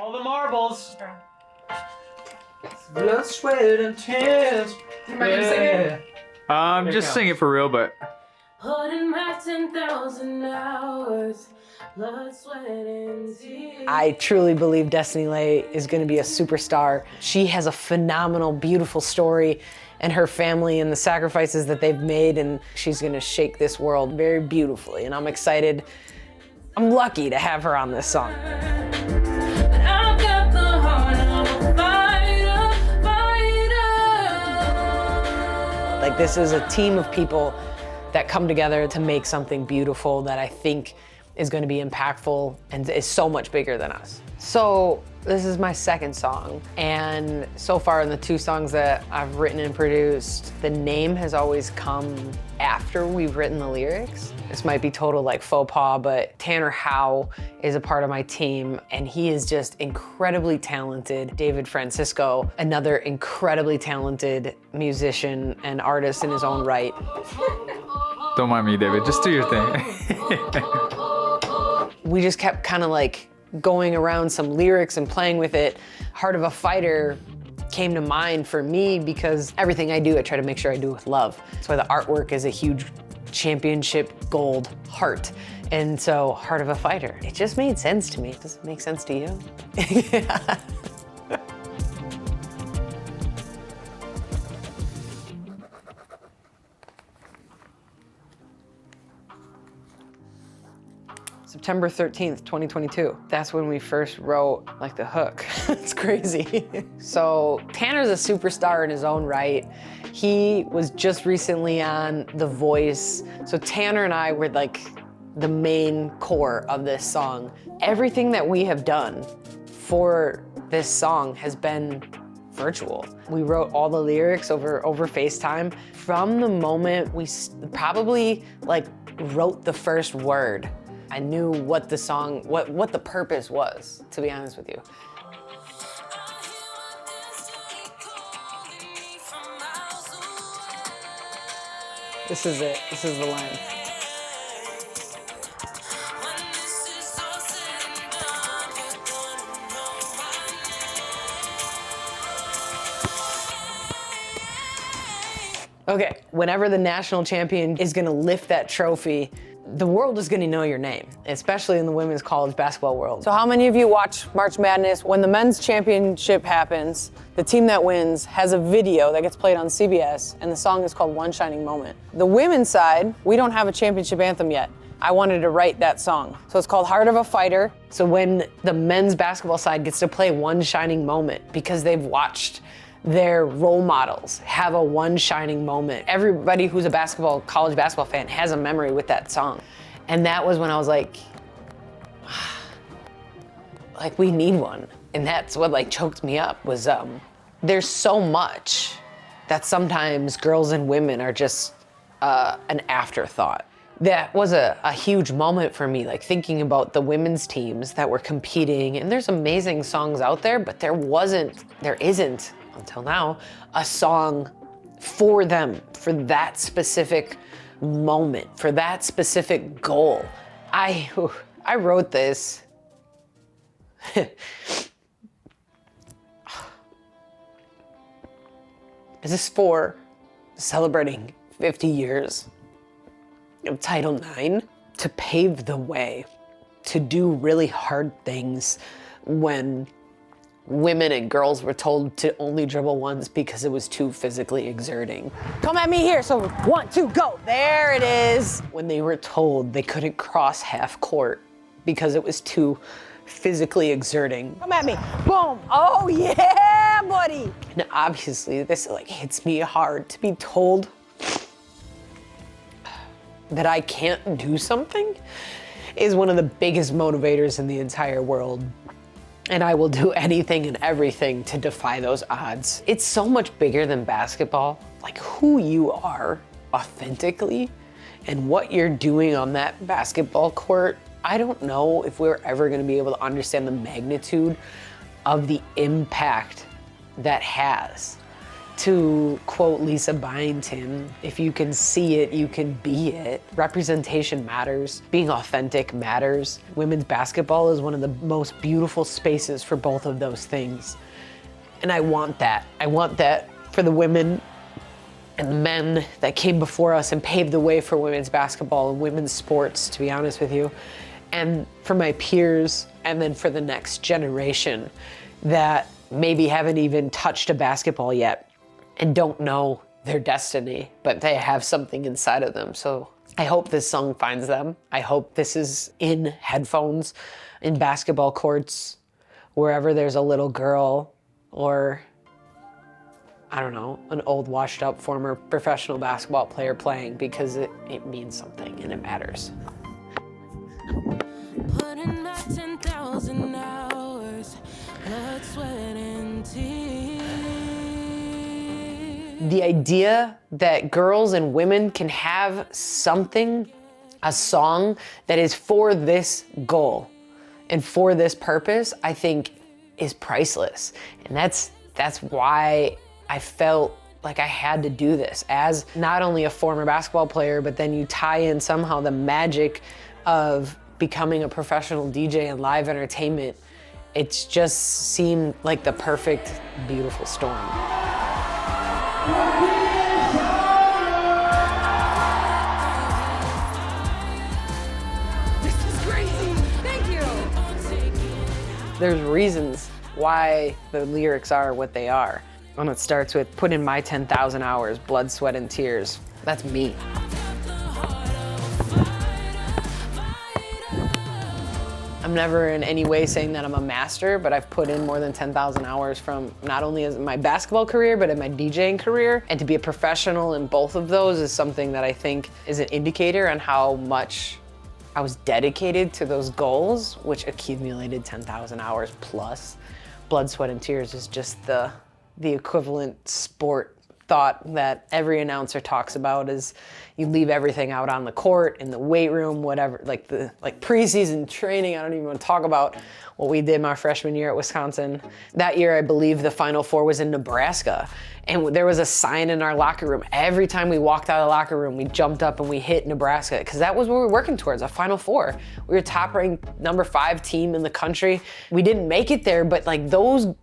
All the marbles. Blood, sweat, and tears. You mind me singing? Just sing it for real, but. Putting my 10,000 hours, blood, sweat, and tears. I truly believe Destiny Lay is gonna be a superstar. She has a phenomenal, beautiful story, and her family and the sacrifices that they've made, and she's gonna shake this world very beautifully, and I'm excited. I'm lucky to have her on this song. I've got the heart of a fighter, fighter. Like, this is a team of people that come together to make something beautiful that I think is gonna be impactful and is so much bigger than us. So this is my second song, and so far in the 2 songs that I've written and produced, the name has always come after we've written the lyrics. This might be total like faux pas, but Tanner Howe is a part of my team, and he is just incredibly talented. David Francisco, another incredibly talented musician and artist in his own right. Don't mind me, David. Just do your thing. We just kept kind of like going around some lyrics and playing with it. Heart of a Fighter came to mind for me because everything I do, I try to make sure I do with love. That's why the artwork is a huge championship gold heart. And so, Heart of a Fighter. It just made sense to me. Does it make sense to you? Yeah. September 13th, 2022. That's when we first wrote like the hook. It's crazy. So Tanner's a superstar in his own right. He was just recently on The Voice. So Tanner and I were like the main core of this song. Everything that we have done for this song has been virtual. We wrote all the lyrics over FaceTime. From the moment we probably like wrote the first word, I knew what the song, what the purpose was, to be honest with you. This is it, this is the line. Okay, whenever the national champion is gonna lift that trophy, the world is gonna know your name, especially in the women's college basketball world. So how many of you watch March Madness? When the men's championship happens, the team that wins has a video that gets played on CBS, and the song is called One Shining Moment. The women's side, we don't have a championship anthem yet. I wanted to write that song. So it's called Heart of a Fighter. So when the men's basketball side gets to play One Shining Moment, because they've watched their role models have a one shining moment. Everybody who's a college basketball fan has a memory with that song. And that was when I was like we need one. And that's what like choked me up was, there's so much that sometimes girls and women are just an afterthought. That was a huge moment for me, like thinking about the women's teams that were competing, and there's amazing songs out there, but there isn't, until now, a song for them, for that specific moment, for that specific goal. I wrote this. This is for celebrating 50 years of Title IX, to pave the way to do really hard things when women and girls were told to only dribble once because it was too physically exerting. Come at me here, so 1, 2, go. There it is. When they were told they couldn't cross half court because it was too physically exerting. Come at me, boom. Oh yeah, buddy. And obviously this like hits me hard to be told that I can't do something is one of the biggest motivators in the entire world. And I will do anything and everything to defy those odds. It's so much bigger than basketball. Like who you are authentically and what you're doing on that basketball court, I don't know if we're ever gonna be able to understand the magnitude of the impact that has. To quote Lisa Byington, if you can see it, you can be it. Representation matters. Being authentic matters. Women's basketball is one of the most beautiful spaces for both of those things. And I want that. I want that for the women and the men that came before us and paved the way for women's basketball and women's sports, to be honest with you. And for my peers, and then for the next generation that maybe haven't even touched a basketball yet and don't know their destiny, but they have something inside of them. So I hope this song finds them. I hope this is in headphones, in basketball courts, wherever there's a little girl or, I don't know, an old washed up former professional basketball player playing, because it means something and it matters. Put in my 10,000 hours, blood, sweat, and tears. The idea that girls and women can have something, a song that is for this goal and for this purpose, I think is priceless. And that's why I felt like I had to do this as not only a former basketball player, but then you tie in somehow the magic of becoming a professional DJ and live entertainment. It just seemed like the perfect, beautiful storm. This is crazy. Thank you. There's reasons why the lyrics are what they are. And it starts with, put in my 10,000 hours, blood, sweat, and tears. That's me. I'm never in any way saying that I'm a master, but I've put in more than 10,000 hours from not only as my basketball career, but in my DJing career. And to be a professional in both of those is something that I think is an indicator on how much I was dedicated to those goals, which accumulated 10,000 hours plus. Blood, sweat, and tears is just the equivalent sport thought that every announcer talks about, is you leave everything out on the court, in the weight room, whatever, like preseason training. I don't even want to talk about what we did my freshman year at Wisconsin. That year, I believe the Final Four was in Nebraska. And there was a sign in our locker room. Every time we walked out of the locker room, we jumped up and we hit Nebraska, because that was what we were working towards, a Final Four. We were top-ranked #5 team in the country. We didn't make it there, but like those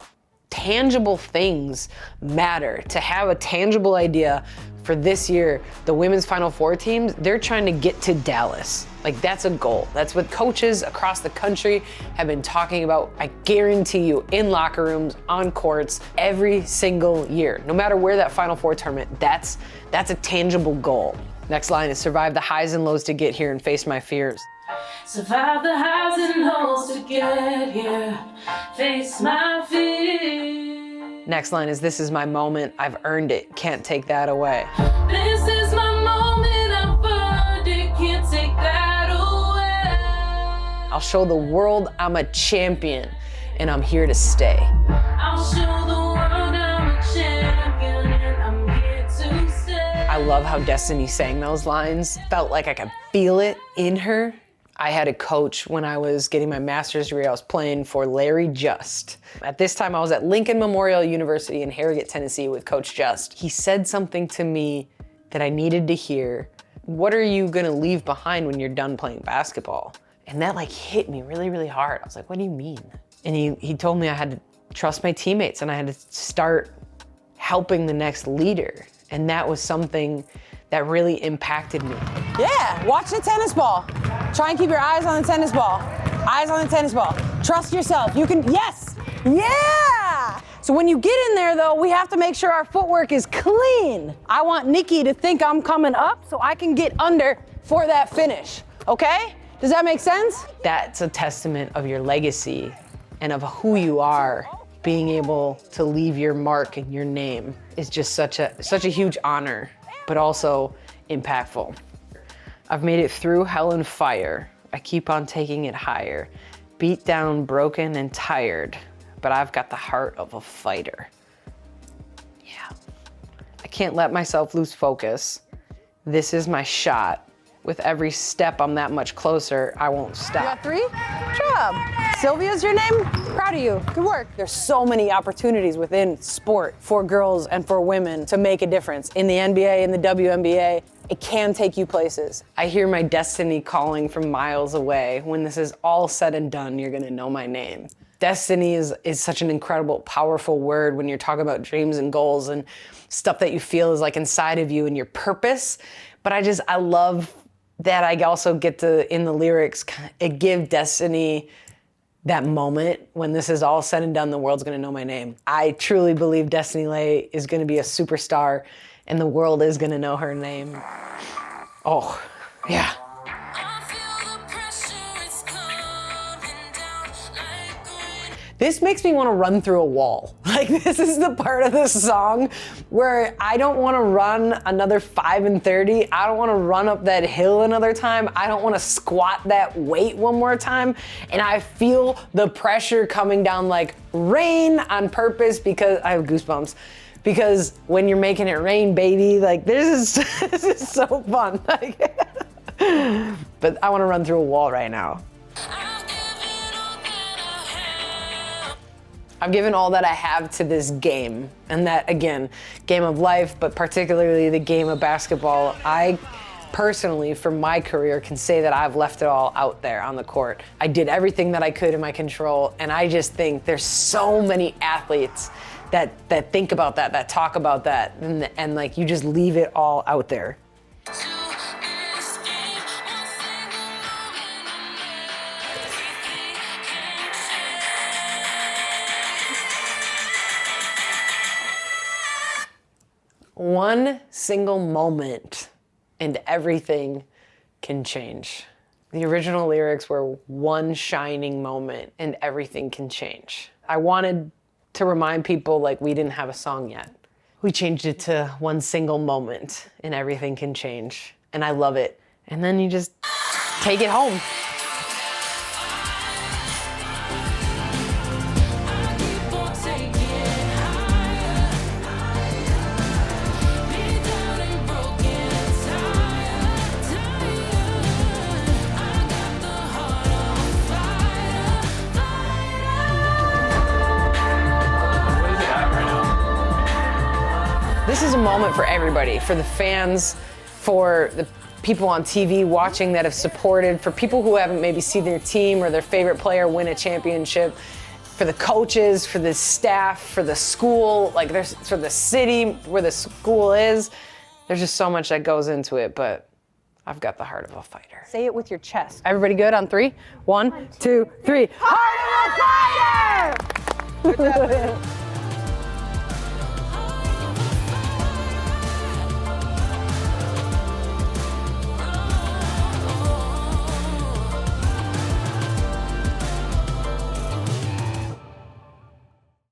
tangible things matter. To have a tangible idea for this year, the women's Final Four teams, they're trying to get to Dallas. Like, that's a goal. That's what coaches across the country have been talking about, I guarantee you, in locker rooms, on courts, every single year. No matter where that Final Four tournament, that's a tangible goal. Next line is, survive the highs and lows to get here and face my fears. Survive the highs and lows to get here. Face my fears. Next line is, this is my moment. I've earned it. Can't take that away. This is my moment. I've earned it. Can't take that away. I'll show the world I'm a champion and I'm here to stay. I'll show the world I'm a champion and I'm here to stay. I love how Destiny sang those lines. Felt like I could feel it in her. I had a coach when I was getting my master's degree. I was playing for Larry Just. At this time, I was at Lincoln Memorial University in Harrogate, Tennessee with Coach Just. He said something to me that I needed to hear. What are you gonna leave behind when you're done playing basketball? And that like hit me really, really hard. I was like, what do you mean? And he told me I had to trust my teammates and I had to start helping the next leader. And that was something that really impacted me. Yeah, watch the tennis ball. Try and keep your eyes on the tennis ball. Eyes on the tennis ball. Trust yourself. You can, yes, yeah. So when you get in there though, we have to make sure our footwork is clean. I want Nikki to think I'm coming up so I can get under for that finish, okay? Does that make sense? That's a testament of your legacy and of who you are. Being able to leave your mark and your name is just such a huge honor, but also impactful. I've made it through hell and fire. I keep on taking it higher. Beat down, broken, and tired, but I've got the heart of a fighter. Yeah. I can't let myself lose focus. This is my shot. With every step, I'm that much closer. I won't You stop. got 3? Good job. Sylvia's your name? Proud of you. Good work. There's so many opportunities within sport for girls and for women to make a difference. In the NBA, in the WNBA, it can take you places. I hear my destiny calling from miles away. When this is all said and done, you're gonna know my name. Destiny is such an incredible, powerful word when you're talking about dreams and goals and stuff that you feel is like inside of you and your purpose. But I love that I also get to, in the lyrics, give Destiny that moment when this is all said and done, the world's gonna know my name. I truly believe Destiny Lay is gonna be a superstar and the world is gonna know her name. Oh, yeah. This makes me want to run through a wall. Like, this is the part of this song where I don't want to run another 5 and 30. I don't want to run up that hill another time. I don't want to squat that weight one more time. And I feel the pressure coming down like rain on purpose because I have goosebumps. Because when you're making it rain, baby, like this is so fun. But I want to run through a wall right now. I've given all that I have to this game, and that, again, game of life, but particularly the game of basketball. I personally, for my career, can say that I've left it all out there on the court. I did everything that I could in my control, and I just think there's so many athletes that think about that talk about that, and like you just leave it all out there. One single moment and everything can change. The original lyrics were one shining moment and everything can change. I wanted to remind people like we didn't have a song yet. We changed it to one single moment and everything can change. And I love it. And then you just take it home. This is a moment for everybody, for the fans, for the people on TV watching that have supported, for people who haven't maybe seen their team or their favorite player win a championship, for the coaches, for the staff, for the school, like there's for the city where the school is. There's just so much that goes into it, but I've got the heart of a fighter. Say it with your chest. Everybody good on 3? 1, 2, 3. Heart of a fighter! Good job, man.